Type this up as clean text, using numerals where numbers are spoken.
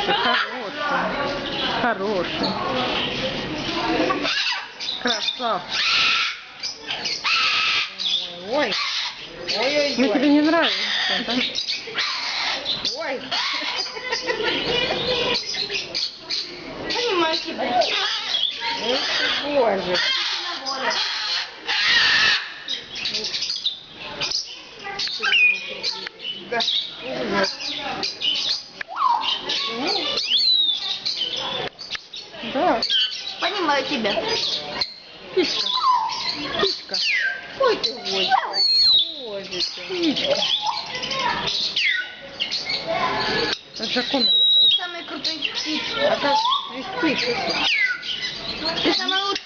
Хороший, хороший, хороший. Красавчик. Ой, ой-ой-ой. Ну тебе не нравится, да? Ой. Понимаю тебя. Эх ты, боже. Да. Да. Понимаю тебя. Птичка. Птичка. Ой ты, боже. Боже ты. Птичка. Знакомый. Ты самый крутой птица. А как? Птичка. Ты самый лучший.